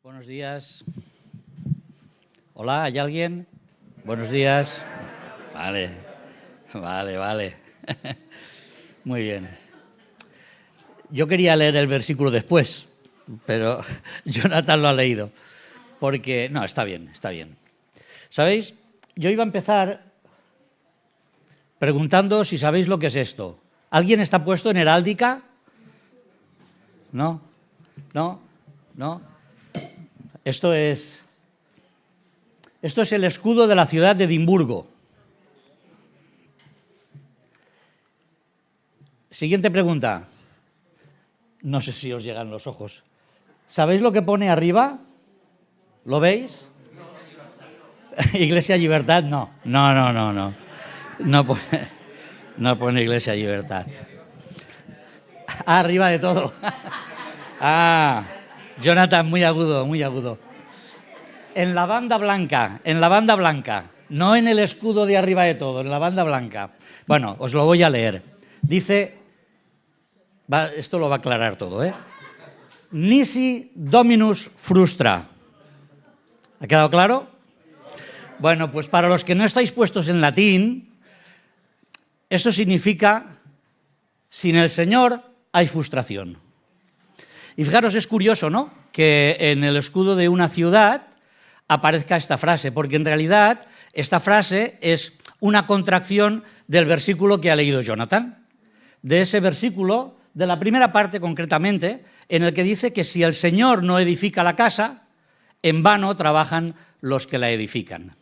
Buenos días. Hola, ¿hay alguien? Buenos días. Vale. Muy bien. Yo quería leer el versículo después, pero Jonathan lo ha leído. Porque, no, está bien. ¿Sabéis? Yo iba a empezar preguntando si sabéis lo que es esto. ¿Alguien está puesto en heráldica? ¿No? Esto es el escudo de la ciudad de Edimburgo. Siguiente pregunta. No sé si os llegan los ojos. ¿Sabéis lo que pone arriba? ¿Lo veis? Iglesia Libertad, no. No pone Iglesia Libertad. Arriba de todo. Jonathan, muy agudo. En la banda blanca, no en el escudo de arriba de todo, en la banda blanca. Bueno, os lo voy a leer. Dice, esto lo va a aclarar todo, Nisi Dominus frustra. ¿Ha quedado claro? Bueno, pues para los que no estáis puestos en latín, eso significa, sin el Señor hay frustración. Y fijaros, es curioso, ¿no?, que en el escudo de una ciudad aparezca esta frase, porque en realidad esta frase es una contracción del versículo que ha leído Jonathan, de ese versículo, de la primera parte concretamente, en el que dice que si el Señor no edifica la casa, en vano trabajan los que la edifican.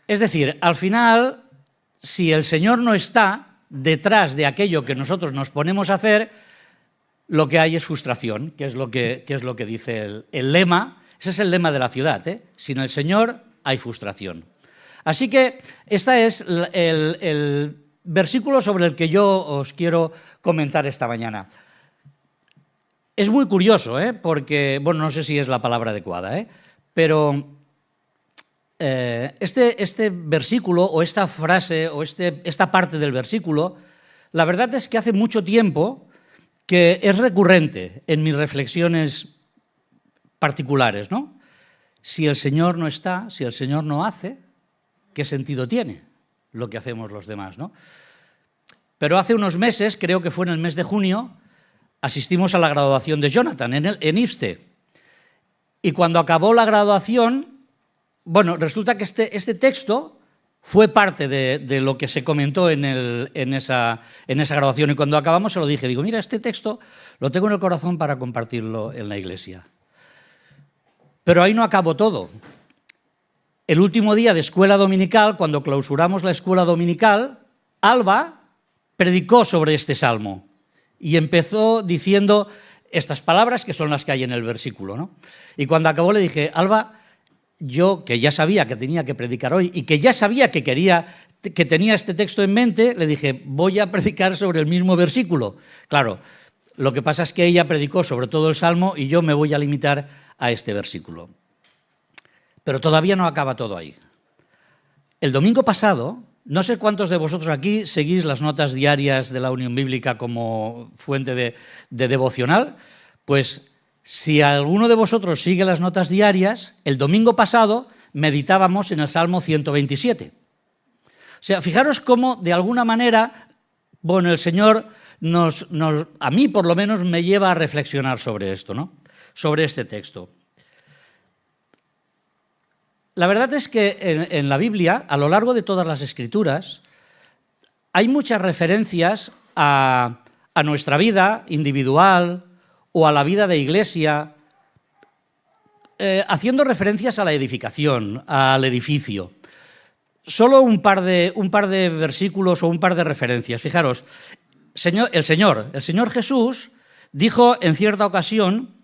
Es decir, al final, si el Señor no está detrás de aquello que nosotros nos ponemos a hacer, lo que hay es frustración, que es lo que dice el lema. Ese es el lema de la ciudad, Sin el Señor hay frustración. Así que este es el versículo sobre el que yo os quiero comentar esta mañana. Es muy curioso, porque, bueno, no sé si es la palabra adecuada, pero este versículo o esta frase o esta parte del versículo, la verdad es que hace mucho tiempo que es recurrente en mis reflexiones particulares, ¿no? Si el Señor no está, si el Señor no hace, ¿qué sentido tiene lo que hacemos los demás, ¿no? Pero hace unos meses, creo que fue en el mes de junio, asistimos a la graduación de Jonathan en IFSTE. Y cuando acabó la graduación, bueno, resulta que este texto fue parte de lo que se comentó en esa graduación, y cuando acabamos se lo dije, digo, mira, este texto lo tengo en el corazón para compartirlo en la iglesia. Pero ahí no acabó todo. El último día de escuela dominical, cuando clausuramos la escuela dominical, Alba predicó sobre este salmo y empezó diciendo estas palabras que son las que hay en el versículo, ¿no? Y cuando acabó le dije, Alba, yo, que ya sabía que tenía que predicar hoy y que ya sabía que tenía este texto en mente, le dije, voy a predicar sobre el mismo versículo. Claro, lo que pasa es que ella predicó sobre todo el Salmo y yo me voy a limitar a este versículo. Pero todavía no acaba todo ahí. El domingo pasado, no sé cuántos de vosotros aquí seguís las notas diarias de la Unión Bíblica como fuente de devocional, pues si alguno de vosotros sigue las notas diarias, el domingo pasado meditábamos en el Salmo 127. O sea, fijaros cómo, de alguna manera, bueno, el Señor a mí por lo menos me lleva a reflexionar sobre esto, ¿no? Sobre este texto. La verdad es que en la Biblia, a lo largo de todas las Escrituras, hay muchas referencias a nuestra vida individual, o a la vida de iglesia, haciendo referencias a la edificación, al edificio. Solo un par de versículos o un par de referencias. Fijaros, el Señor Jesús dijo en cierta ocasión,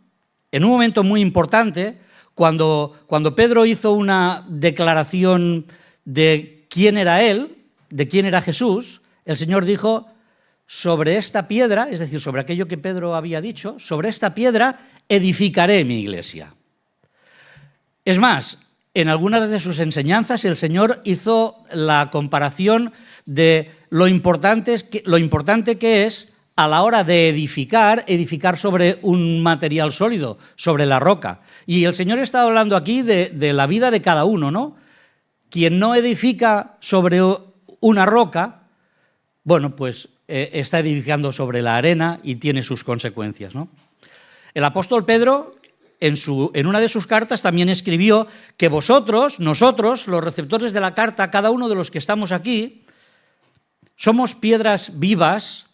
en un momento muy importante, cuando Pedro hizo una declaración de quién era Él, de quién era Jesús, el Señor dijo, sobre esta piedra, es decir, sobre aquello que Pedro había dicho, sobre esta piedra edificaré mi iglesia. Es más, en algunas de sus enseñanzas el Señor hizo la comparación de lo importante que es a la hora de edificar, edificar sobre un material sólido, sobre la roca. Y el Señor está hablando aquí de la vida de cada uno, ¿no? Quien no edifica sobre una roca, bueno, pues está edificando sobre la arena y tiene sus consecuencias, ¿no? El apóstol Pedro, en una de sus cartas, también escribió que vosotros, nosotros, los receptores de la carta, cada uno de los que estamos aquí, somos piedras vivas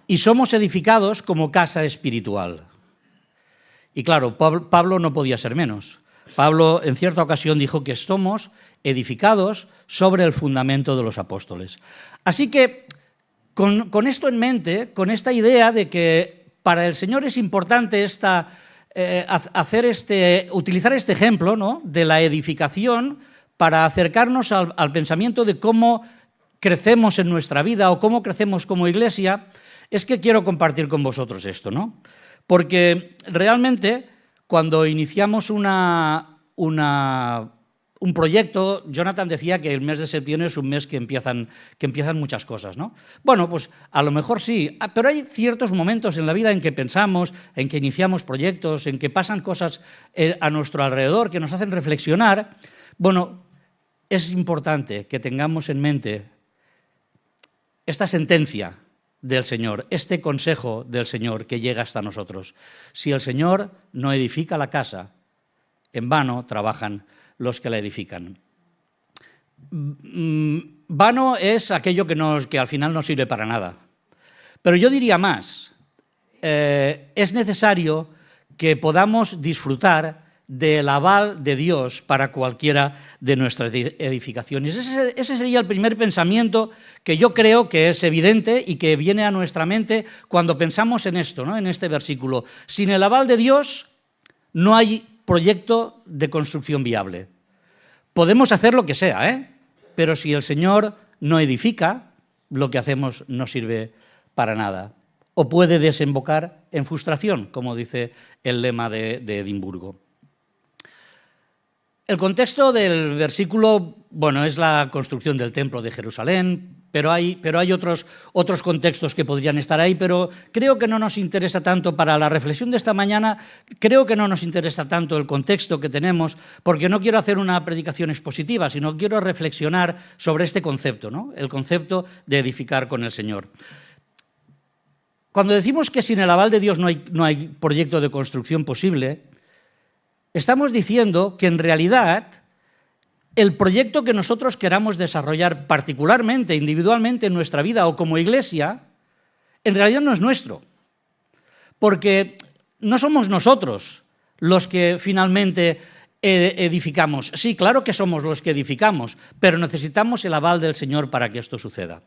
y somos edificados como casa espiritual. Y claro, Pablo no podía ser menos. Pablo en cierta ocasión dijo que somos edificados sobre el fundamento de los apóstoles. Así que, con esto en mente, con esta idea de que para el Señor es importante utilizar este ejemplo, ¿no?, de la edificación para acercarnos al pensamiento de cómo crecemos en nuestra vida o cómo crecemos como iglesia, es que quiero compartir con vosotros esto, ¿no? Porque realmente cuando iniciamos un proyecto, Jonathan decía que el mes de septiembre es un mes que empiezan muchas cosas, ¿no? Bueno, pues a lo mejor sí, pero hay ciertos momentos en la vida en que pensamos, en que iniciamos proyectos, en que pasan cosas a nuestro alrededor que nos hacen reflexionar. Bueno, es importante que tengamos en mente esta sentencia del Señor, este consejo del Señor que llega hasta nosotros. Si el Señor no edifica la casa, en vano trabajan los que la edifican. Vano es aquello que al final no sirve para nada. Pero yo diría más, es necesario que podamos disfrutar del aval de Dios para cualquiera de nuestras edificaciones. Ese sería el primer pensamiento que yo creo que es evidente y que viene a nuestra mente cuando pensamos en esto, ¿no?, en este versículo. Sin el aval de Dios no hay proyecto de construcción viable. Podemos hacer lo que sea, pero si el Señor no edifica, lo que hacemos no sirve para nada. O puede desembocar en frustración, como dice el lema de Edimburgo. El contexto del versículo, bueno, es la construcción del templo de Jerusalén, pero hay otros contextos que podrían estar ahí, pero creo que no nos interesa tanto para la reflexión de esta mañana, creo que no nos interesa tanto el contexto que tenemos, porque no quiero hacer una predicación expositiva, sino quiero reflexionar sobre este concepto, ¿no?, el concepto de edificar con el Señor. Cuando decimos que sin el aval de Dios no hay proyecto de construcción posible, estamos diciendo que en realidad el proyecto que nosotros queramos desarrollar particularmente, individualmente en nuestra vida o como iglesia, en realidad no es nuestro. Porque no somos nosotros los que finalmente edificamos. Sí, claro que somos los que edificamos, pero necesitamos el aval del Señor para que esto suceda.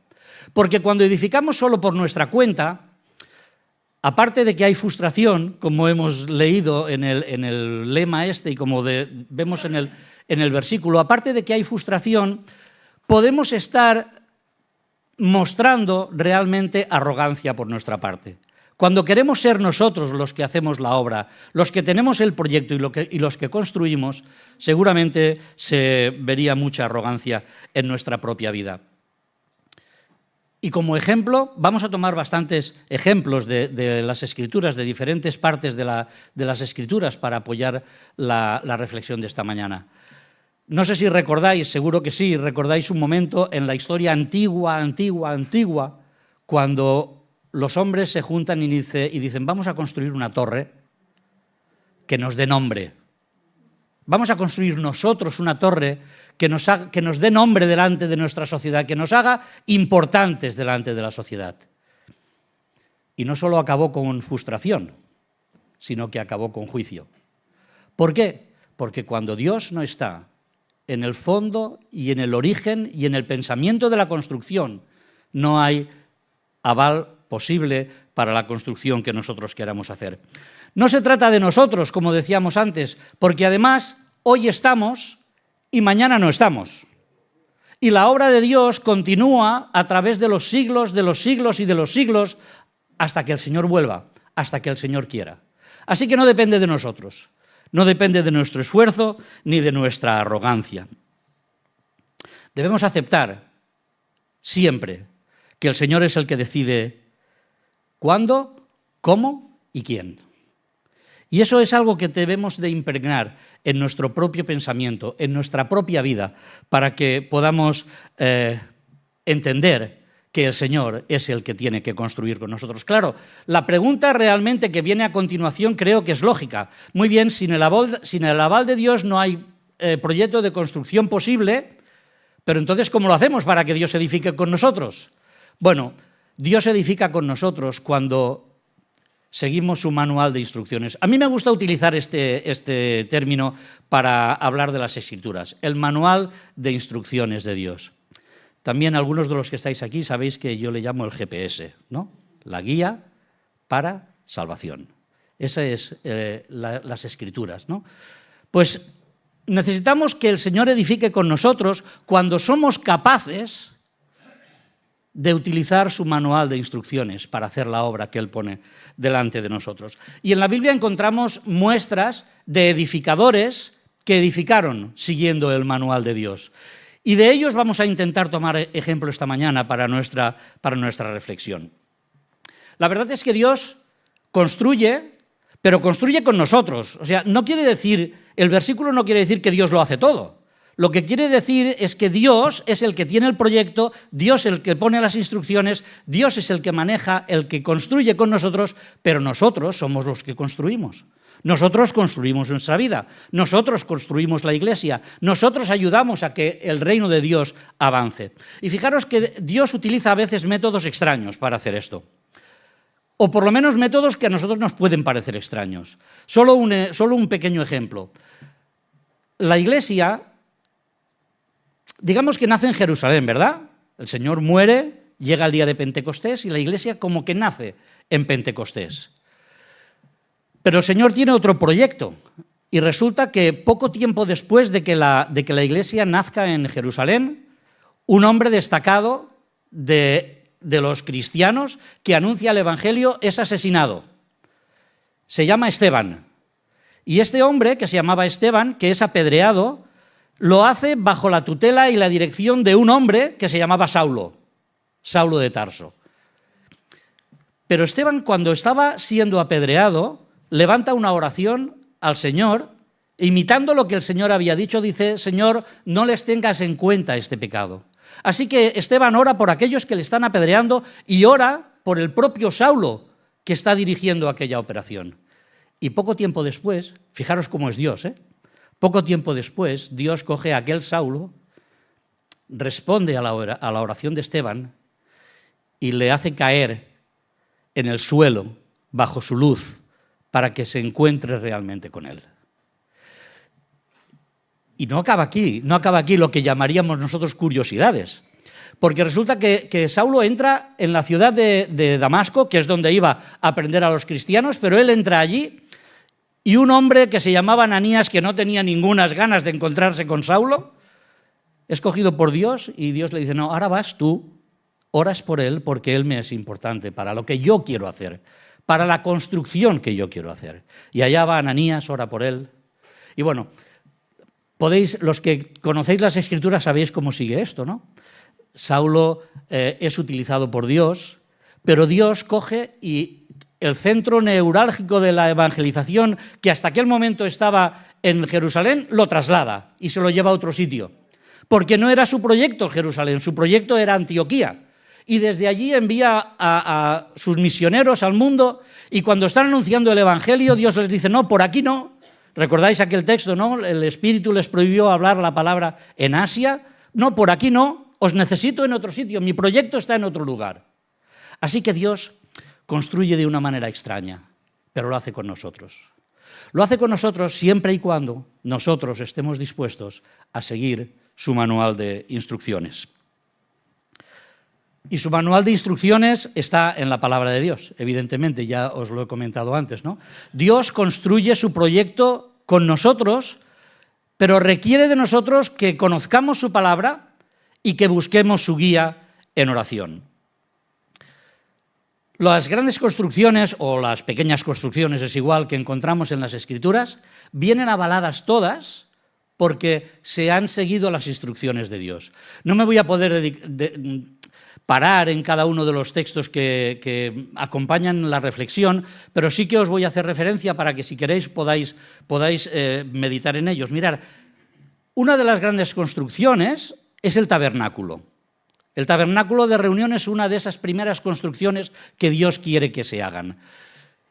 Porque cuando edificamos solo por nuestra cuenta, aparte de que hay frustración, como hemos leído en el lema y como vemos en el versículo, aparte de que hay frustración, podemos estar mostrando realmente arrogancia por nuestra parte. Cuando queremos ser nosotros los que hacemos la obra, los que tenemos el proyecto y los que construimos, seguramente se vería mucha arrogancia en nuestra propia vida. Y como ejemplo, vamos a tomar bastantes ejemplos de las Escrituras, de diferentes partes de las Escrituras para apoyar la reflexión de esta mañana. No sé si recordáis, seguro que sí, recordáis un momento en la historia antigua, cuando los hombres se juntan y dicen, vamos a construir una torre que nos dé nombre. Vamos a construir nosotros una torre que nos dé nombre delante de nuestra sociedad, que nos haga importantes delante de la sociedad. Y no solo acabó con frustración, sino que acabó con juicio. ¿Por qué? Porque cuando Dios no está en el fondo y en el origen y en el pensamiento de la construcción, no hay aval posible para la construcción que nosotros queramos hacer. No se trata de nosotros, como decíamos antes, porque además hoy estamos y mañana no estamos. Y la obra de Dios continúa a través de los siglos y de los siglos hasta que el Señor vuelva, hasta que el Señor quiera. Así que no depende de nosotros, no depende de nuestro esfuerzo ni de nuestra arrogancia. Debemos aceptar siempre que el Señor es el que decide ¿Cuándo? ¿Cómo? ¿Y quién? Y eso es algo que debemos de impregnar en nuestro propio pensamiento, en nuestra propia vida, para que podamos entender que el Señor es el que tiene que construir con nosotros. Claro, la pregunta realmente que viene a continuación creo que es lógica. Muy bien, sin el aval de Dios no hay proyecto de construcción posible, pero entonces, ¿cómo lo hacemos para que Dios edifique con nosotros? Bueno, Dios edifica con nosotros cuando seguimos su manual de instrucciones. A mí me gusta utilizar este término para hablar de las Escrituras, el manual de instrucciones de Dios. También algunos de los que estáis aquí sabéis que yo le llamo el GPS, ¿no? La guía para salvación. Esa es las Escrituras, ¿no? Pues necesitamos que el Señor edifique con nosotros cuando somos capaces de utilizar su manual de instrucciones para hacer la obra que Él pone delante de nosotros. Y en la Biblia encontramos muestras de edificadores que edificaron siguiendo el manual de Dios. Y de ellos vamos a intentar tomar ejemplo esta mañana para nuestra reflexión. La verdad es que Dios construye, pero construye con nosotros. O sea, no quiere decir, el versículo no quiere decir que Dios lo hace todo. Lo que quiere decir es que Dios es el que tiene el proyecto, Dios es el que pone las instrucciones, Dios es el que maneja, el que construye con nosotros, pero nosotros somos los que construimos. Nosotros construimos nuestra vida, nosotros construimos la Iglesia, nosotros ayudamos a que el reino de Dios avance. Y fijaros que Dios utiliza a veces métodos extraños para hacer esto. O por lo menos métodos que a nosotros nos pueden parecer extraños. Solo un pequeño ejemplo. La Iglesia, digamos que nace en Jerusalén, ¿verdad? El Señor muere, llega el día de Pentecostés y la Iglesia como que nace en Pentecostés. Pero el Señor tiene otro proyecto y resulta que poco tiempo después de que la Iglesia nazca en Jerusalén, un hombre destacado de los cristianos que anuncia el Evangelio es asesinado. Se llama Esteban. Y este hombre, que se llamaba Esteban, que es apedreado, lo hace bajo la tutela y la dirección de un hombre que se llamaba Saulo de Tarso. Pero Esteban, cuando estaba siendo apedreado, levanta una oración al Señor, imitando lo que el Señor había dicho, dice: Señor, no les tengas en cuenta este pecado. Así que Esteban ora por aquellos que le están apedreando y ora por el propio Saulo que está dirigiendo aquella operación. Y poco tiempo después, fijaros cómo es Dios, poco tiempo después, Dios coge a aquel Saulo, responde a la oración de Esteban y le hace caer en el suelo bajo su luz para que se encuentre realmente con él. Y no acaba aquí lo que llamaríamos nosotros curiosidades, porque resulta que Saulo entra en la ciudad de Damasco, que es donde iba a prender a los cristianos, pero él entra allí y un hombre que se llamaba Ananías, que no tenía ningunas ganas de encontrarse con Saulo, es cogido por Dios y Dios le dice: no, ahora vas tú, oras por él porque él me es importante para lo que yo quiero hacer, para la construcción que yo quiero hacer. Y allá va Ananías, ora por él. Y bueno, los que conocéis las Escrituras sabéis cómo sigue esto, ¿no? Saulo es utilizado por Dios, pero Dios coge y el centro neurálgico de la evangelización, que hasta aquel momento estaba en Jerusalén, lo traslada y se lo lleva a otro sitio. Porque no era su proyecto Jerusalén, su proyecto era Antioquía. Y desde allí envía a sus misioneros al mundo, y cuando están anunciando el Evangelio, Dios les dice: no, por aquí no. ¿Recordáis aquel texto, no? El Espíritu les prohibió hablar la palabra en Asia. No, por aquí no, os necesito en otro sitio, mi proyecto está en otro lugar. Así que Dios construye de una manera extraña, pero lo hace con nosotros. Lo hace con nosotros siempre y cuando nosotros estemos dispuestos a seguir su manual de instrucciones. Y su manual de instrucciones está en la palabra de Dios, evidentemente, ya os lo he comentado antes, ¿no? Dios construye su proyecto con nosotros, pero requiere de nosotros que conozcamos su palabra y que busquemos su guía en oración. Las grandes construcciones, o las pequeñas construcciones, es igual, que encontramos en las Escrituras, vienen avaladas todas porque se han seguido las instrucciones de Dios. No me voy a poder parar en cada uno de los textos que acompañan la reflexión, pero sí que os voy a hacer referencia para que, si queréis, podáis meditar en ellos. Mirad, una de las grandes construcciones es el tabernáculo. El tabernáculo de reunión es una de esas primeras construcciones que Dios quiere que se hagan.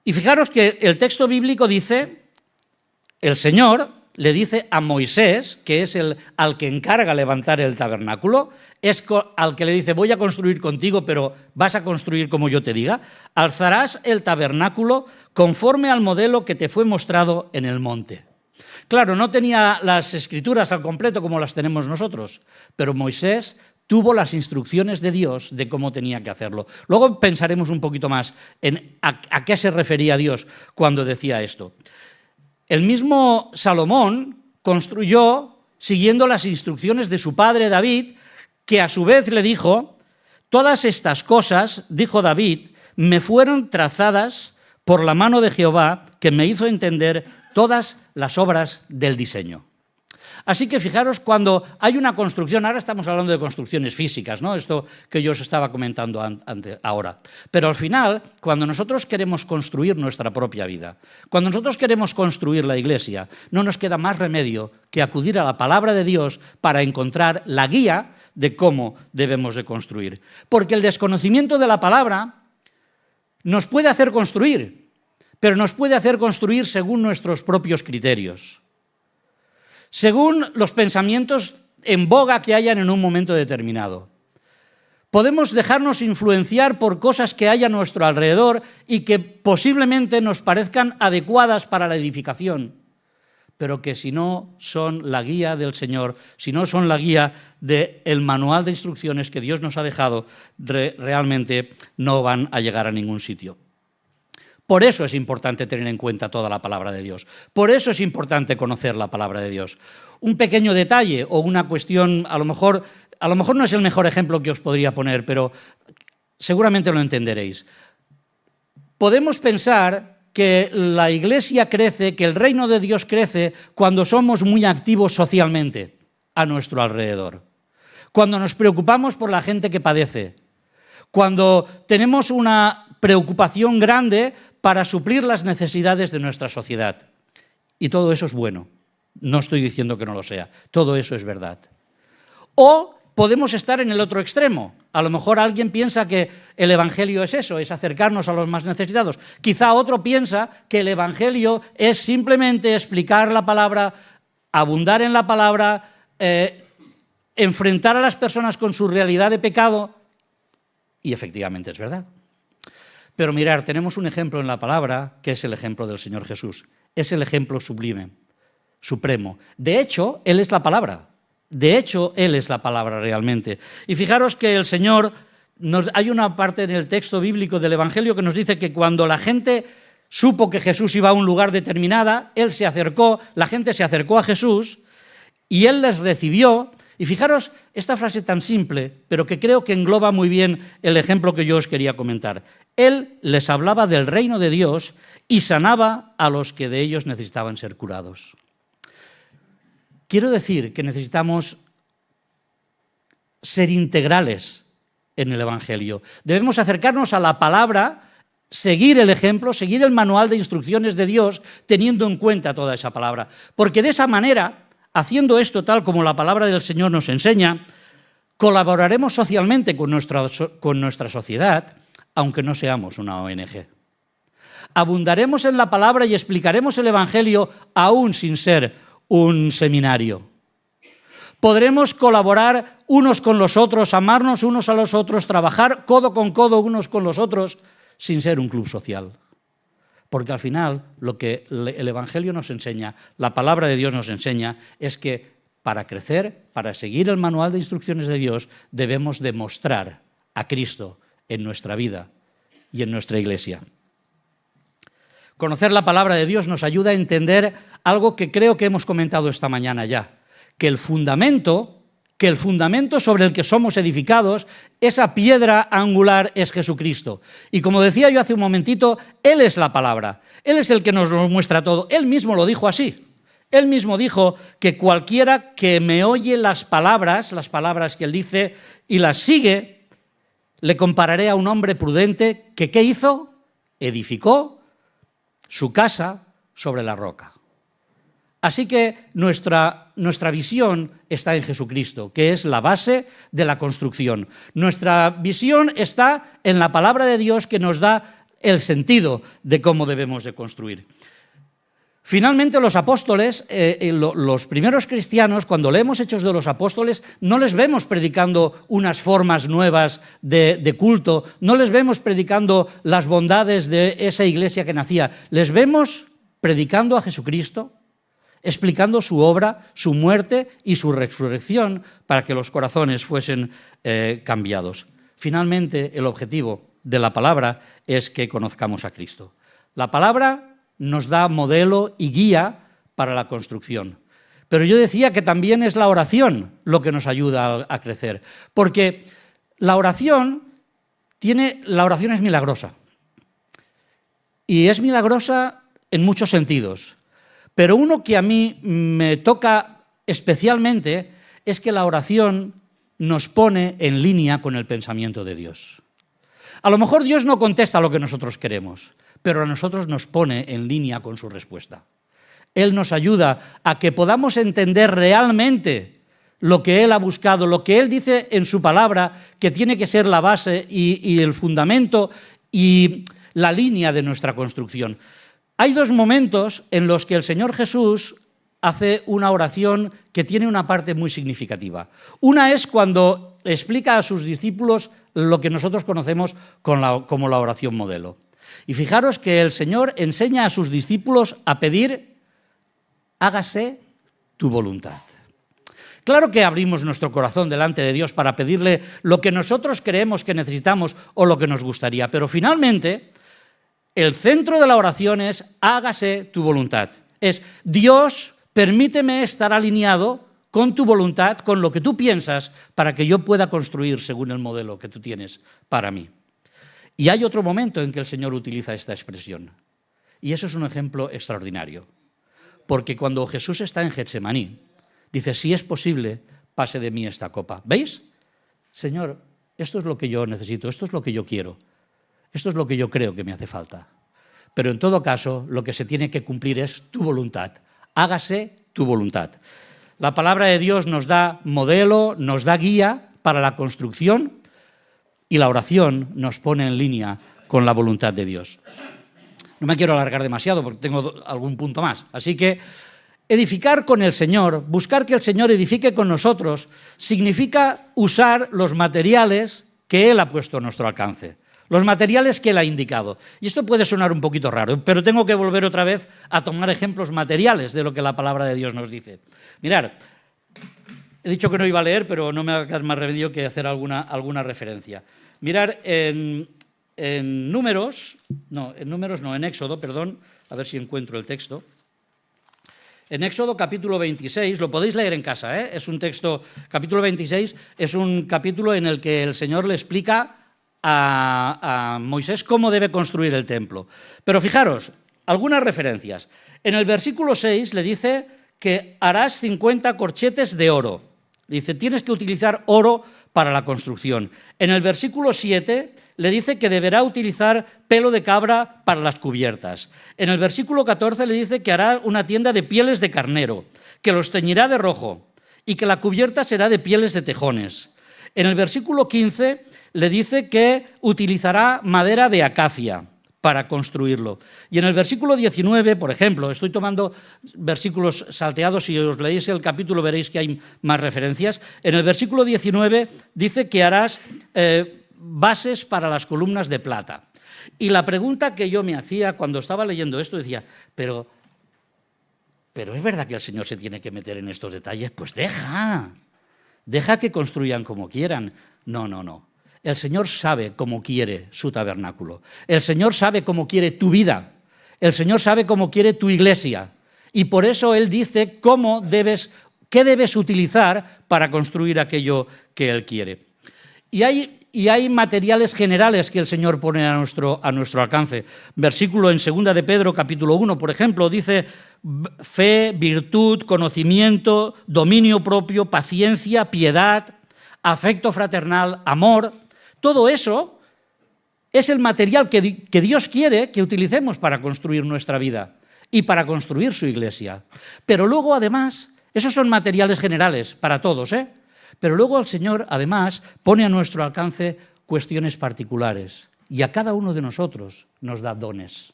Y fijaros que el texto bíblico dice, el Señor le dice a Moisés, que es al que encarga levantar el tabernáculo, es al que le dice, voy a construir contigo, pero vas a construir como yo te diga, alzarás el tabernáculo conforme al modelo que te fue mostrado en el monte. Claro, no tenía las escrituras al completo como las tenemos nosotros, pero Moisés tuvo las instrucciones de Dios de cómo tenía que hacerlo. Luego pensaremos un poquito más en a qué se refería Dios cuando decía esto. El mismo Salomón construyó siguiendo las instrucciones de su padre David, que a su vez le dijo, todas estas cosas, dijo David, me fueron trazadas por la mano de Jehová, que me hizo entender todas las obras del diseño. Así que fijaros, cuando hay una construcción, ahora estamos hablando de construcciones físicas, ¿no? Esto que yo os estaba comentando ahora. Pero al final, cuando nosotros queremos construir nuestra propia vida, cuando nosotros queremos construir la Iglesia, no nos queda más remedio que acudir a la palabra de Dios para encontrar la guía de cómo debemos de construir. Porque el desconocimiento de la palabra nos puede hacer construir, pero nos puede hacer construir según nuestros propios criterios, según los pensamientos en boga que hayan en un momento determinado. Podemos dejarnos influenciar por cosas que hay a nuestro alrededor y que posiblemente nos parezcan adecuadas para la edificación, pero que si no son la guía del Señor, si no son la guía del manual de instrucciones que Dios nos ha dejado, realmente no van a llegar a ningún sitio. Por eso es importante tener en cuenta toda la palabra de Dios. Por eso es importante conocer la palabra de Dios. Un pequeño detalle o una cuestión, a lo mejor no es el mejor ejemplo que os podría poner, pero seguramente lo entenderéis. Podemos pensar que la Iglesia crece, que el reino de Dios crece cuando somos muy activos socialmente a nuestro alrededor, cuando nos preocupamos por la gente que padece, cuando tenemos una preocupación grande para suplir las necesidades de nuestra sociedad. Y todo eso es bueno. No estoy diciendo que no lo sea. Todo eso es verdad. O podemos estar en el otro extremo. A lo mejor alguien piensa que el Evangelio es eso, es acercarnos a los más necesitados. Quizá otro piensa que el Evangelio es simplemente explicar la palabra, abundar en la palabra, enfrentar a las personas con su realidad de pecado. Y efectivamente es verdad. Pero mirad, tenemos un ejemplo en la palabra que es el ejemplo del Señor Jesús. Es el ejemplo sublime, supremo. De hecho, Él es la palabra. De hecho, Él es la palabra realmente. Y fijaros que el Señor, hay una parte en el texto bíblico del Evangelio que nos dice que cuando la gente supo que Jesús iba a un lugar determinado, la gente se acercó a Jesús y Él les recibió. Y fijaros esta frase tan simple, pero que creo que engloba muy bien el ejemplo que yo os quería comentar. Él les hablaba del reino de Dios y sanaba a los que de ellos necesitaban ser curados. Quiero decir que necesitamos ser integrales en el Evangelio. Debemos acercarnos a la palabra, seguir el ejemplo, seguir el manual de instrucciones de Dios, teniendo en cuenta toda esa palabra. Porque de esa manera, haciendo esto tal como la palabra del Señor nos enseña, colaboraremos socialmente con nuestra sociedad, aunque no seamos una ONG. Abundaremos en la palabra y explicaremos el Evangelio aún sin ser un seminario. Podremos colaborar unos con los otros, amarnos unos a los otros, trabajar codo con codo unos con los otros, sin ser un club social. Porque al final lo que el Evangelio nos enseña, la palabra de Dios nos enseña, es que para crecer, para seguir el manual de instrucciones de Dios, debemos demostrar a Cristo en nuestra vida y en nuestra Iglesia. Conocer la palabra de Dios nos ayuda a entender algo que creo que hemos comentado esta mañana ya, que el fundamento sobre el que somos edificados, esa piedra angular es Jesucristo. Y como decía yo hace un momentito, Él es la palabra, Él es el que nos lo muestra todo, Él mismo lo dijo así. Él mismo dijo que cualquiera que me oye las palabras que él dice, y las sigue, le compararé a un hombre prudente que, ¿qué hizo? Edificó su casa sobre la roca. Así que nuestra visión está en Jesucristo, que es la base de la construcción. Nuestra visión está en la palabra de Dios, que nos da el sentido de cómo debemos de construir. Finalmente, los apóstoles, los primeros cristianos, cuando leemos Hechos de los Apóstoles, no les vemos predicando unas formas nuevas de culto, no les vemos predicando las bondades de esa iglesia que nacía, les vemos predicando a Jesucristo, explicando su obra, su muerte y su resurrección para que los corazones fuesen cambiados. Finalmente, el objetivo de la palabra es que conozcamos a Cristo. La palabra nos da modelo y guía para la construcción. Pero yo decía que también es la oración lo que nos ayuda a crecer, porque la oración es milagrosa. Y es milagrosa en muchos sentidos. Pero uno que a mí me toca especialmente es que la oración nos pone en línea con el pensamiento de Dios. A lo mejor Dios no contesta lo que nosotros queremos, pero a nosotros nos pone en línea con su respuesta. Él nos ayuda a que podamos entender realmente lo que Él ha buscado, lo que Él dice en su palabra, que tiene que ser la base y el fundamento y la línea de nuestra construcción. Hay dos momentos en los que el Señor Jesús hace una oración que tiene una parte muy significativa. Una es cuando explica a sus discípulos lo que nosotros conocemos como la oración modelo. Y fijaros que el Señor enseña a sus discípulos a pedir: hágase tu voluntad. Claro que abrimos nuestro corazón delante de Dios para pedirle lo que nosotros creemos que necesitamos o lo que nos gustaría, pero finalmente el centro de la oración es: hágase tu voluntad. Es: Dios, permíteme estar alineado con tu voluntad, con lo que tú piensas, para que yo pueda construir según el modelo que tú tienes para mí. Y hay otro momento en que el Señor utiliza esta expresión. Y eso es un ejemplo extraordinario. Porque cuando Jesús está en Getsemaní, dice: si es posible, pase de mí esta copa. ¿Veis? Señor, esto es lo que yo necesito, esto es lo que yo quiero, esto es lo que yo creo que me hace falta. Pero en todo caso, lo que se tiene que cumplir es tu voluntad. Hágase tu voluntad. La palabra de Dios nos da modelo, nos da guía para la construcción, y la oración nos pone en línea con la voluntad de Dios. No me quiero alargar demasiado porque tengo algún punto más. Así que edificar con el Señor, buscar que el Señor edifique con nosotros, significa usar los materiales que Él ha puesto a nuestro alcance, los materiales que Él ha indicado. Y esto puede sonar un poquito raro, pero tengo que volver otra vez a tomar ejemplos materiales de lo que la palabra de Dios nos dice. Mirad, he dicho que no iba a leer, pero no me va a quedar más remedio que hacer alguna referencia. Mirad, en Éxodo, perdón, a ver si encuentro el texto. En Éxodo capítulo 26, lo podéis leer en casa, es un texto, capítulo 26, es un capítulo en el que el Señor le explica a Moisés cómo debe construir el templo. Pero fijaros, algunas referencias. En el versículo 6 le dice que harás 50 corchetes de oro. Dice, tienes que utilizar oro para la construcción. En el versículo 7 le dice que deberá utilizar pelo de cabra para las cubiertas. En el versículo 14 le dice que hará una tienda de pieles de carnero, que los teñirá de rojo y que la cubierta será de pieles de tejones. En el versículo 15 le dice que utilizará madera de acacia para construirlo. Y en el versículo 19, por ejemplo, estoy tomando versículos salteados, si os leéis el capítulo veréis que hay más referencias. En el versículo 19 dice que harás bases para las columnas de plata. Y la pregunta que yo me hacía cuando estaba leyendo esto, decía, pero ¿es verdad que el Señor se tiene que meter en estos detalles? Pues deja que construyan como quieran. No. El Señor sabe cómo quiere su tabernáculo. El Señor sabe cómo quiere tu vida. El Señor sabe cómo quiere tu iglesia. Y por eso Él dice qué debes utilizar para construir aquello que Él quiere. Y y hay materiales generales que el Señor pone a nuestro alcance. Versículo en 2 de Pedro, capítulo 1, por ejemplo, dice: fe, virtud, conocimiento, dominio propio, paciencia, piedad, afecto fraternal, amor. Todo eso es el material que Dios quiere que utilicemos para construir nuestra vida y para construir su iglesia. Pero luego, además, esos son materiales generales para todos, ¿eh? Pero luego el Señor, además, pone a nuestro alcance cuestiones particulares y a cada uno de nosotros nos da dones.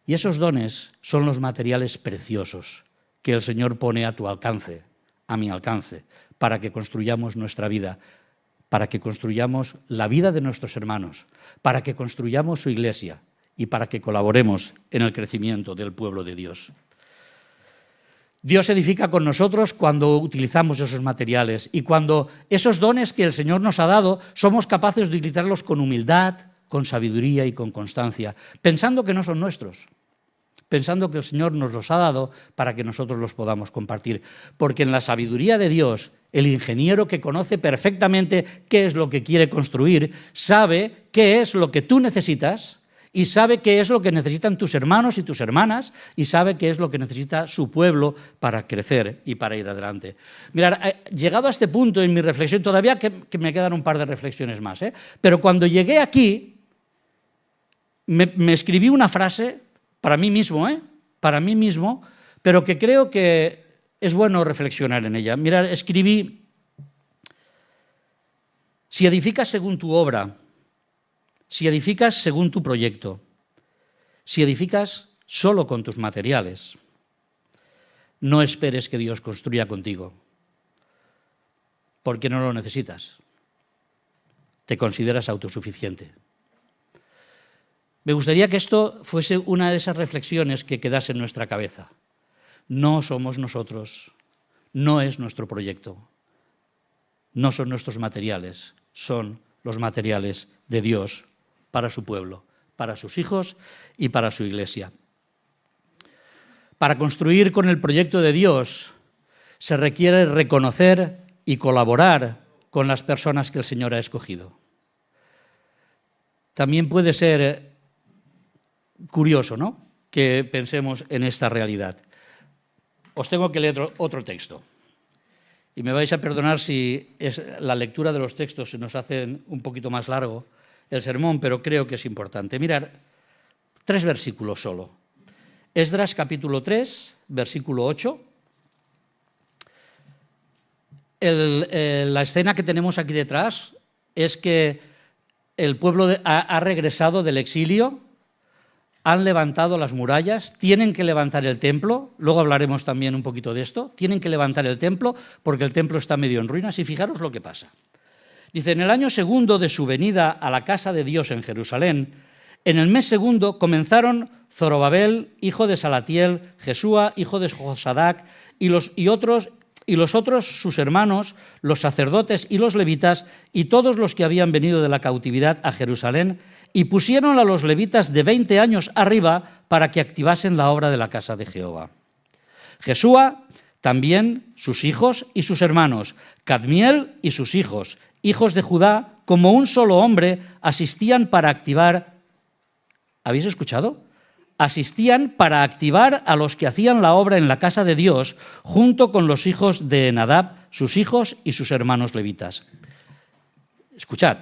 Y esos dones son los materiales preciosos que el Señor pone a tu alcance, a mi alcance, para que construyamos nuestra vida, para que construyamos la vida de nuestros hermanos, para que construyamos su iglesia y para que colaboremos en el crecimiento del pueblo de Dios. Dios edifica con nosotros cuando utilizamos esos materiales y cuando esos dones que el Señor nos ha dado somos capaces de utilizarlos con humildad, con sabiduría y con constancia, pensando que no son nuestros, pensando que el Señor nos los ha dado para que nosotros los podamos compartir. Porque en la sabiduría de Dios, el ingeniero que conoce perfectamente qué es lo que quiere construir, sabe qué es lo que tú necesitas y sabe qué es lo que necesitan tus hermanos y tus hermanas y sabe qué es lo que necesita su pueblo para crecer y para ir adelante. Mirad, llegado a este punto en mi reflexión, todavía que me quedan un par de reflexiones más, pero cuando llegué aquí, me escribí una frase para mí mismo, pero que creo que es bueno reflexionar en ella. Mirad, escribí: si edificas según tu obra, si edificas según tu proyecto, si edificas solo con tus materiales, no esperes que Dios construya contigo, porque no lo necesitas. Te consideras autosuficiente. Me gustaría que esto fuese una de esas reflexiones que quedase en nuestra cabeza. No somos nosotros, no es nuestro proyecto, no son nuestros materiales, son los materiales de Dios para su pueblo, para sus hijos y para su iglesia. Para construir con el proyecto de Dios se requiere reconocer y colaborar con las personas que el Señor ha escogido. También puede ser curioso, ¿no?, que pensemos en esta realidad. Os tengo que leer otro texto. Y me vais a perdonar si la lectura de los textos se nos hace un poquito más largo el sermón, pero creo que es importante. Mirad, 3 versículos solo. Esdras capítulo 3, versículo 8. La escena que tenemos aquí detrás es que el pueblo ha regresado del exilio, han levantado las murallas, tienen que levantar el templo, luego hablaremos también un poquito de esto, tienen que levantar el templo porque el templo está medio en ruinas y fijaros lo que pasa. Dice: en el año segundo de su venida a la casa de Dios en Jerusalén, en el mes segundo comenzaron Zorobabel, hijo de Salatiel, Jesúa, hijo de Josadac, y los otros sus hermanos, los sacerdotes y los levitas, y todos los que habían venido de la cautividad a Jerusalén, y pusieron a los levitas de 20 años arriba para que activasen la obra de la casa de Jehová. Jesúa, también sus hijos y sus hermanos, Cadmiel y sus hijos, hijos de Judá, como un solo hombre, asistían para activar. ¿Habéis escuchado? Asistían para activar a los que hacían la obra en la casa de Dios, junto con los hijos de Nadab, sus hijos y sus hermanos levitas. Escuchad.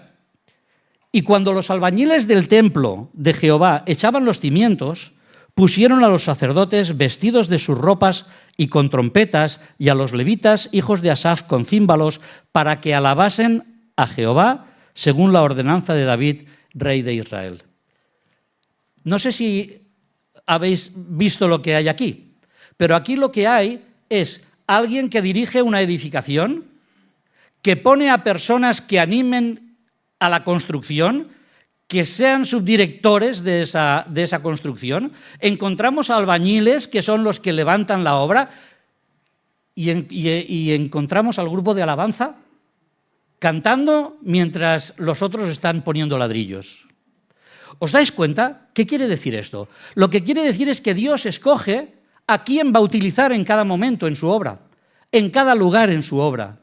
Y cuando los albañiles del templo de Jehová echaban los cimientos, pusieron a los sacerdotes vestidos de sus ropas y con trompetas, y a los levitas, hijos de Asaf, con címbalos, para que alabasen a Jehová, según la ordenanza de David, rey de Israel. No sé si habéis visto lo que hay aquí, pero aquí lo que hay es alguien que dirige una edificación, que pone a personas que animen a la construcción, que sean subdirectores de esa construcción. Encontramos albañiles, que son los que levantan la obra, y encontramos al grupo de alabanza cantando mientras los otros están poniendo ladrillos. ¿Os dais cuenta? ¿Qué quiere decir esto? Lo que quiere decir es que Dios escoge a quién va a utilizar en cada momento en su obra, en cada lugar en su obra.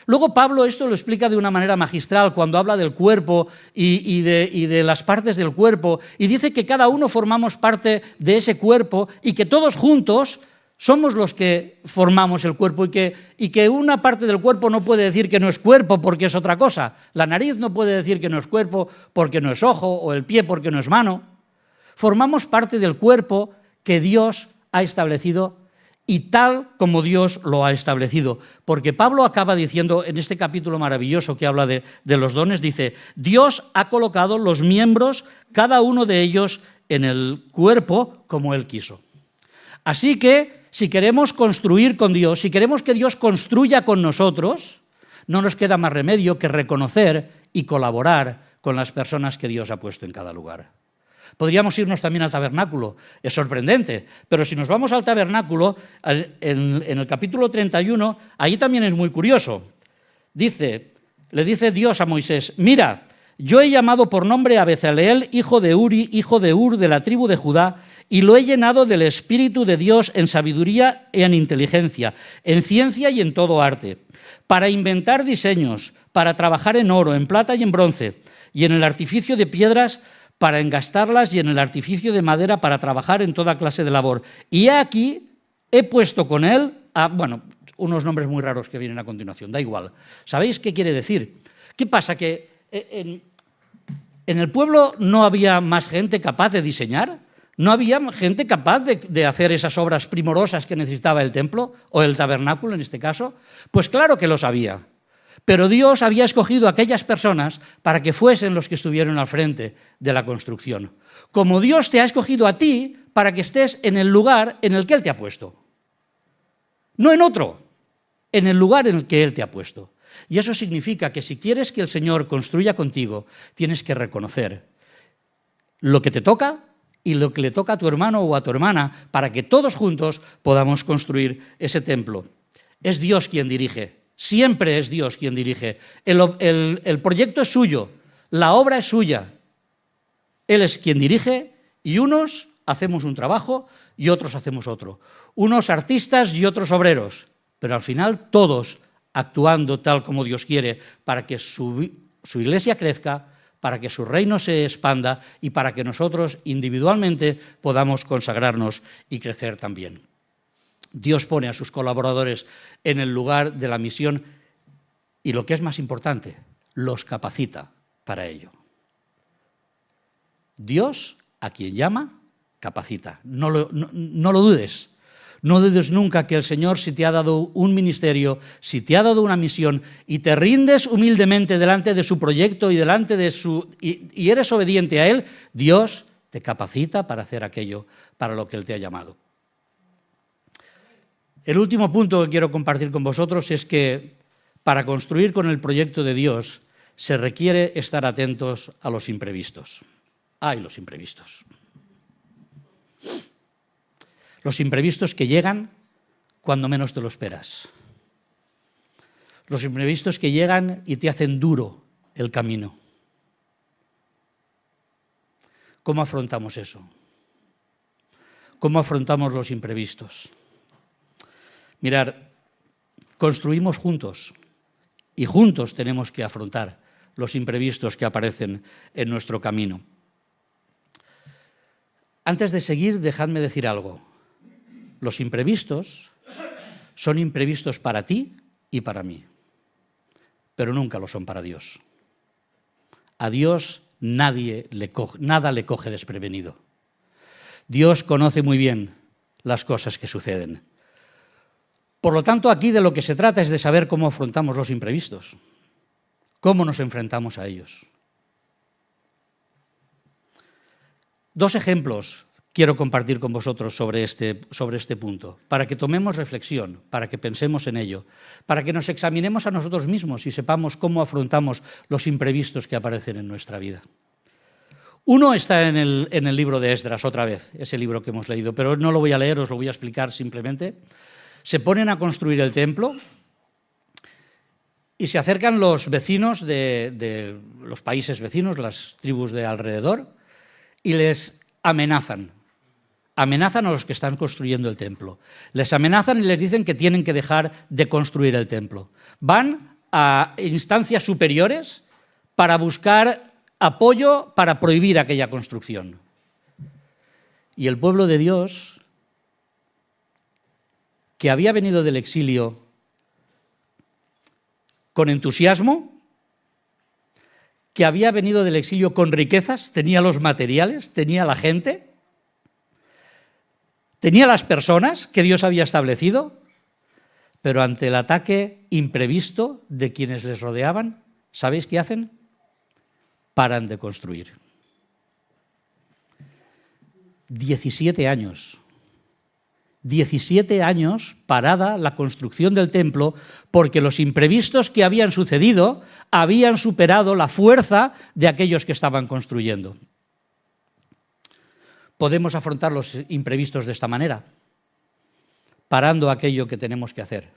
Luego Pablo esto lo explica de una manera magistral cuando habla del cuerpo y de las partes del cuerpo, y dice que cada uno formamos parte de ese cuerpo y que todos juntos somos los que formamos el cuerpo, y que una parte del cuerpo no puede decir que no es cuerpo porque es otra cosa. La nariz no puede decir que no es cuerpo porque no es ojo, o el pie porque no es mano. Formamos parte del cuerpo que Dios ha establecido y tal como Dios lo ha establecido. Porque Pablo acaba diciendo en este capítulo maravilloso que habla de los dones, dice: Dios ha colocado los miembros, cada uno de ellos, en el cuerpo como Él quiso. Así que, si queremos construir con Dios, si queremos que Dios construya con nosotros, no nos queda más remedio que reconocer y colaborar con las personas que Dios ha puesto en cada lugar. Podríamos irnos también al tabernáculo, es sorprendente, pero si nos vamos al tabernáculo, en el capítulo 31, ahí también es muy curioso. Le dice Dios a Moisés: mira, yo he llamado por nombre a Bezaleel, hijo de Uri, hijo de Ur, de la tribu de Judá, y lo he llenado del Espíritu de Dios en sabiduría y en inteligencia, en ciencia y en todo arte, para inventar diseños, para trabajar en oro, en plata y en bronce, y en el artificio de piedras, para engastarlas, y en el artificio de madera, para trabajar en toda clase de labor. Y aquí he puesto con él unos nombres muy raros que vienen a continuación, da igual. ¿Sabéis qué quiere decir? ¿Qué pasa? Que en el pueblo no había más gente capaz de diseñar, no había gente capaz de hacer esas obras primorosas que necesitaba el templo, o el tabernáculo en este caso. Pues claro que los había. Pero Dios había escogido a aquellas personas para que fuesen los que estuvieron al frente de la construcción. Como Dios te ha escogido a ti para que estés en el lugar en el que Él te ha puesto. No en otro, en el lugar en el que Él te ha puesto. Y eso significa que si quieres que el Señor construya contigo, tienes que reconocer lo que te toca y lo que le toca a tu hermano o a tu hermana, para que todos juntos podamos construir ese templo. Es Dios quien dirige. Siempre es Dios quien dirige. El proyecto es suyo, la obra es suya. Él es quien dirige, y unos hacemos un trabajo y otros hacemos otro. Unos artistas y otros obreros, pero al final todos actuando tal como Dios quiere, para que su iglesia crezca, para que su reino se expanda y para que nosotros individualmente podamos consagrarnos y crecer también. Dios pone a sus colaboradores en el lugar de la misión y, lo que es más importante, los capacita para ello. Dios, a quien llama, capacita. No lo dudes. No dudes nunca que el Señor, si te ha dado un ministerio, si te ha dado una misión y te rindes humildemente delante de su proyecto y delante de y eres obediente a Él, Dios te capacita para hacer aquello para lo que Él te ha llamado. El último punto que quiero compartir con vosotros es que para construir con el proyecto de Dios se requiere estar atentos a los imprevistos. ¡Ay, los imprevistos! Los imprevistos que llegan cuando menos te lo esperas. Los imprevistos que llegan y te hacen duro el camino. ¿Cómo afrontamos eso? ¿Cómo afrontamos los imprevistos? Mirad, construimos juntos y juntos tenemos que afrontar los imprevistos que aparecen en nuestro camino. Antes de seguir, dejadme decir algo. Los imprevistos son imprevistos para ti y para mí, pero nunca lo son para Dios. A Dios nada le coge desprevenido. Dios conoce muy bien las cosas que suceden. Por lo tanto, aquí de lo que se trata es de saber cómo afrontamos los imprevistos, cómo nos enfrentamos a ellos. Dos ejemplos quiero compartir con vosotros sobre este punto, para que tomemos reflexión, para que pensemos en ello, para que nos examinemos a nosotros mismos y sepamos cómo afrontamos los imprevistos que aparecen en nuestra vida. Uno está en el libro de Esdras, otra vez, ese libro que hemos leído, pero no lo voy a leer, os lo voy a explicar simplemente. Se ponen a construir el templo y se acercan los vecinos de los países vecinos, las tribus de alrededor, y les amenazan. Amenazan a los que están construyendo el templo. Les amenazan y les dicen que tienen que dejar de construir el templo. Van a instancias superiores para buscar apoyo para prohibir aquella construcción. Y el pueblo de Dios, que había venido del exilio con entusiasmo, que había venido del exilio con riquezas, tenía los materiales, tenía la gente, tenía las personas que Dios había establecido, pero ante el ataque imprevisto de quienes les rodeaban, ¿sabéis qué hacen? Paran de construir. 17 años. 17 años parada la construcción del templo porque los imprevistos que habían sucedido habían superado la fuerza de aquellos que estaban construyendo. Podemos afrontar los imprevistos de esta manera, parando aquello que tenemos que hacer,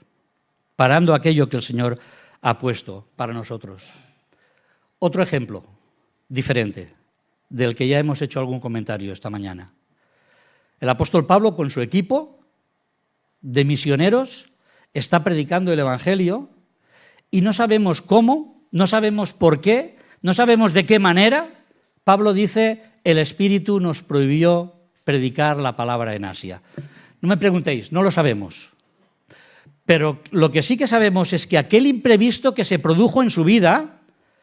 parando aquello que el Señor ha puesto para nosotros. Otro ejemplo diferente, del que ya hemos hecho algún comentario esta mañana. El apóstol Pablo, con su equipo de misioneros, está predicando el Evangelio y no sabemos cómo, no sabemos por qué, no sabemos de qué manera. Pablo dice, el Espíritu nos prohibió predicar la palabra en Asia. No me preguntéis, no lo sabemos. Pero lo que sí que sabemos es que aquel imprevisto que se produjo en su vida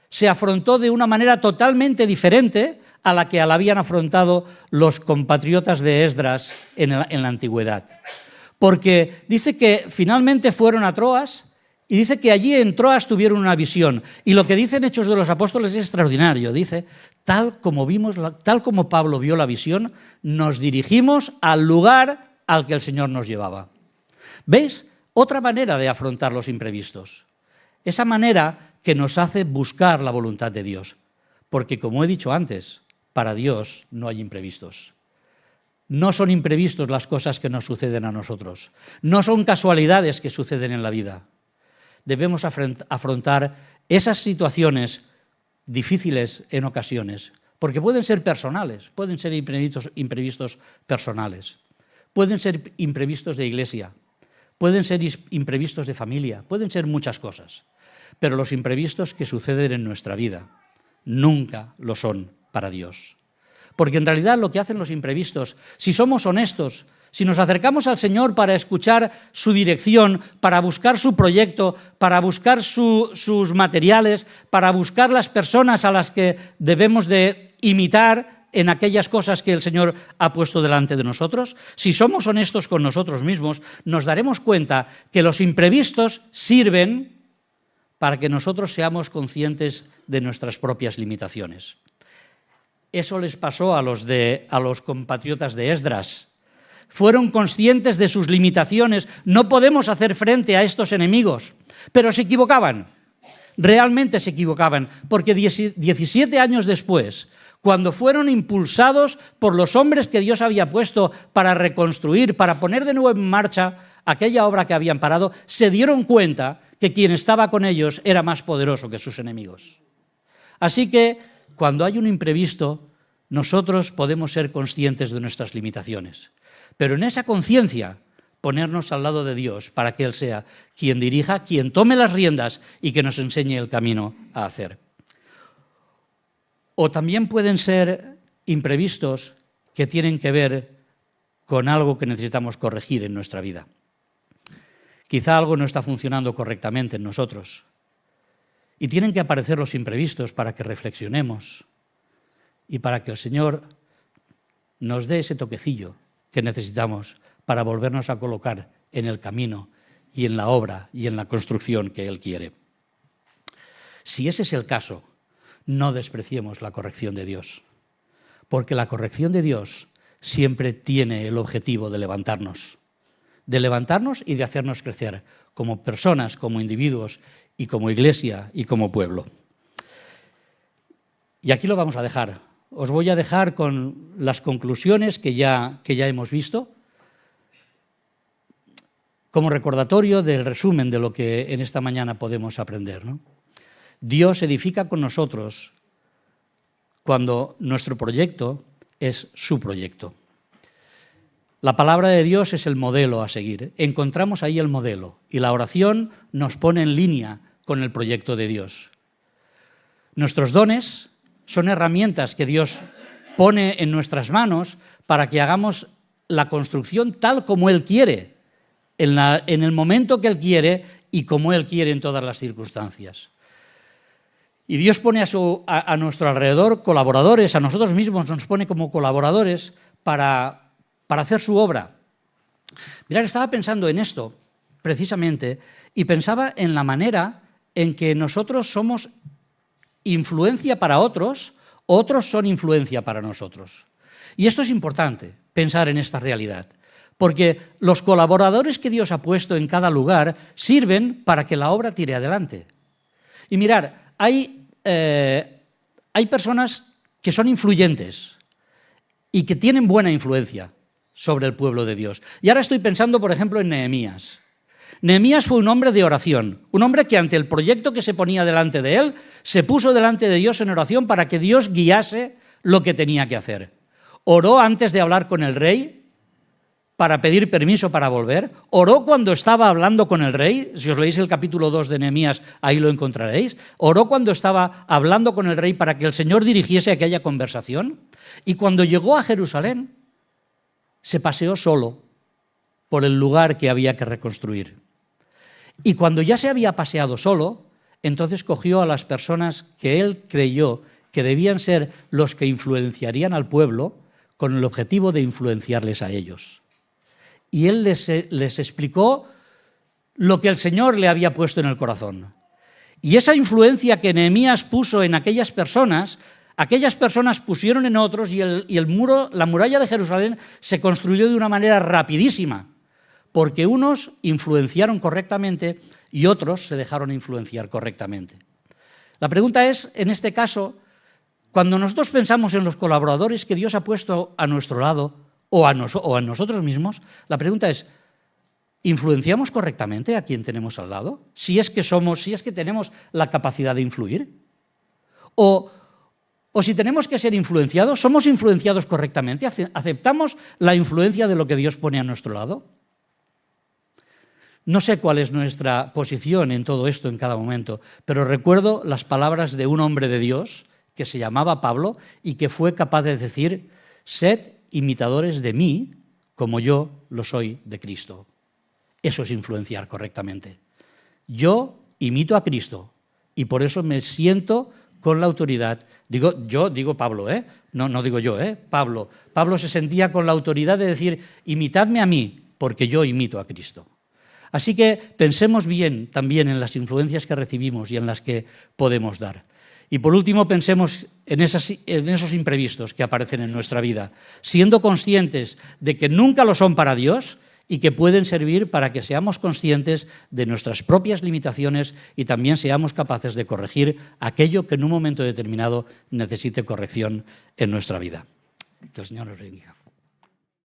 se afrontó de una manera totalmente diferente a la que la habían afrontado los compatriotas de Esdras en la antigüedad. Porque dice que finalmente fueron a Troas y dice que allí en Troas tuvieron una visión. Y lo que dicen Hechos de los Apóstoles es extraordinario. Dice, tal como Pablo vio la visión, nos dirigimos al lugar al que el Señor nos llevaba. ¿Veis? Otra manera de afrontar los imprevistos. Esa manera que nos hace buscar la voluntad de Dios. Porque, como he dicho antes, para Dios no hay imprevistos. No son imprevistos las cosas que nos suceden a nosotros. No son casualidades que suceden en la vida. Debemos afrontar esas situaciones difíciles en ocasiones, porque pueden ser personales, pueden ser imprevistos personales, pueden ser imprevistos de iglesia, pueden ser imprevistos de familia, pueden ser muchas cosas. Pero los imprevistos que suceden en nuestra vida nunca lo son para Dios. Porque en realidad lo que hacen los imprevistos, si somos honestos, si nos acercamos al Señor para escuchar su dirección, para buscar su proyecto, para buscar sus materiales, para buscar las personas a las que debemos de imitar en aquellas cosas que el Señor ha puesto delante de nosotros, si somos honestos con nosotros mismos, nos daremos cuenta que los imprevistos sirven para que nosotros seamos conscientes de nuestras propias limitaciones. Eso les pasó a los compatriotas de Esdras. Fueron conscientes de sus limitaciones. No podemos hacer frente a estos enemigos, pero se equivocaban. Realmente se equivocaban, porque 17 años después, cuando fueron impulsados por los hombres que Dios había puesto para reconstruir, para poner de nuevo en marcha aquella obra que habían parado, se dieron cuenta que quien estaba con ellos era más poderoso que sus enemigos. Así que, cuando hay un imprevisto, nosotros podemos ser conscientes de nuestras limitaciones. Pero en esa conciencia, ponernos al lado de Dios para que Él sea quien dirija, quien tome las riendas y que nos enseñe el camino a hacer. O también pueden ser imprevistos que tienen que ver con algo que necesitamos corregir en nuestra vida. Quizá algo no está funcionando correctamente en nosotros. Y tienen que aparecer los imprevistos para que reflexionemos y para que el Señor nos dé ese toquecillo que necesitamos para volvernos a colocar en el camino y en la obra y en la construcción que Él quiere. Si ese es el caso, no despreciemos la corrección de Dios, porque la corrección de Dios siempre tiene el objetivo de levantarnos y de hacernos crecer como personas, como individuos y como iglesia y como pueblo. Y aquí lo vamos a dejar. Os voy a dejar con las conclusiones que ya hemos visto, como recordatorio del resumen de lo que en esta mañana podemos aprender, ¿no? Dios edifica con nosotros cuando nuestro proyecto es su proyecto. La palabra de Dios es el modelo a seguir. Encontramos ahí el modelo y la oración nos pone en línea con el proyecto de Dios. Nuestros dones son herramientas que Dios pone en nuestras manos para que hagamos la construcción tal como Él quiere, en el momento que Él quiere y como Él quiere en todas las circunstancias. Y Dios pone a nuestro alrededor colaboradores, a nosotros mismos nos pone como colaboradores para hacer su obra. Mirad, estaba pensando en esto, precisamente, y pensaba en la manera en que nosotros somos influencia para otros, otros son influencia para nosotros. Y esto es importante, pensar en esta realidad, porque los colaboradores que Dios ha puesto en cada lugar sirven para que la obra tire adelante. Y mirar, hay personas que son influyentes y que tienen buena influencia sobre el pueblo de Dios. Y ahora estoy pensando, por ejemplo, en Nehemías. Nehemías fue un hombre de oración, un hombre que ante el proyecto que se ponía delante de él, se puso delante de Dios en oración para que Dios guiase lo que tenía que hacer. Oró antes de hablar con el rey para pedir permiso para volver. Oró cuando estaba hablando con el rey. Si os leéis el capítulo 2 de Nehemías, ahí lo encontraréis. Oró cuando estaba hablando con el rey para que el Señor dirigiese aquella conversación. Y cuando llegó a Jerusalén, se paseó solo por el lugar que había que reconstruir. Y cuando ya se había paseado solo, entonces cogió a las personas que él creyó que debían ser los que influenciarían al pueblo con el objetivo de influenciarles a ellos. Y él les explicó lo que el Señor le había puesto en el corazón. Y esa influencia que Nehemías puso en aquellas personas pusieron en otros y el muro, la muralla de Jerusalén se construyó de una manera rapidísima, porque unos influenciaron correctamente y otros se dejaron influenciar correctamente. La pregunta es, en este caso, cuando nosotros pensamos en los colaboradores que Dios ha puesto a nuestro lado o a nosotros mismos, la pregunta es, ¿influenciamos correctamente a quien tenemos al lado? Si es que tenemos la capacidad de influir. O si tenemos que ser influenciados, ¿somos influenciados correctamente? ¿Aceptamos la influencia de lo que Dios pone a nuestro lado? No sé cuál es nuestra posición en todo esto en cada momento, pero recuerdo las palabras de un hombre de Dios que se llamaba Pablo y que fue capaz de decir: sed imitadores de mí como yo lo soy de Cristo. Eso es influenciar correctamente. Yo imito a Cristo y por eso me siento con la autoridad. Digo Pablo, no digo yo, Pablo. Pablo se sentía con la autoridad de decir: imitadme a mí porque yo imito a Cristo. Así que pensemos bien también en las influencias que recibimos y en las que podemos dar. Y por último, pensemos en esos imprevistos que aparecen en nuestra vida, siendo conscientes de que nunca lo son para Dios y que pueden servir para que seamos conscientes de nuestras propias limitaciones y también seamos capaces de corregir aquello que en un momento determinado necesite corrección en nuestra vida. Que el Señor nos bendiga.